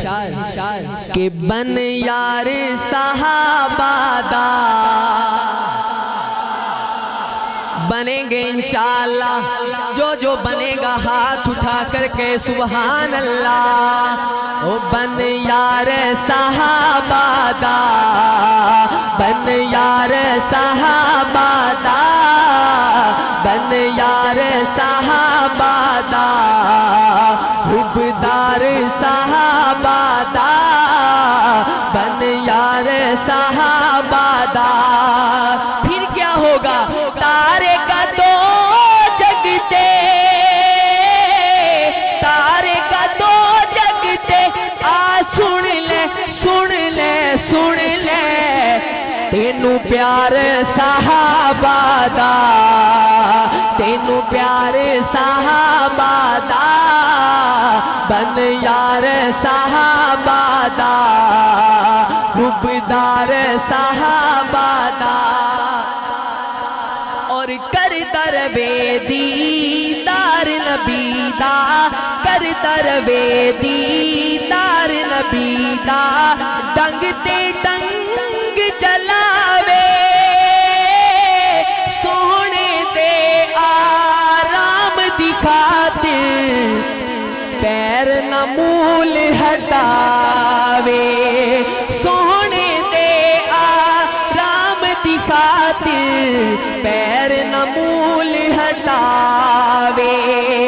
کہ بن یار صحابہ دا بنیں گے انشاءاللہ جو بنے گا ہاتھ اٹھا کر کے سبحان اللہ او بن یار صحابہ دا بن یار صحابہ دا بن یار صحابہ دا حبدار صحابہ دا بن یار صحابہ دا پھر کیا ہوگا تارے کا دو جگتے تارے کا دو جگتے سن لے تینوں پیار صحابہ دا تینوں پیار صحابہ دا بن یار صحابہ دا حبدار صحابہ دا اور کر ترویدی دار نبی دا کر ترویدی دار نبی دا ڈنگ تے ڈنگ جلاوے سونے دے آرام دکھاتے پیر نمول ہٹاوے سونے دے آرام دکھاتے پیر نمول ہٹاوے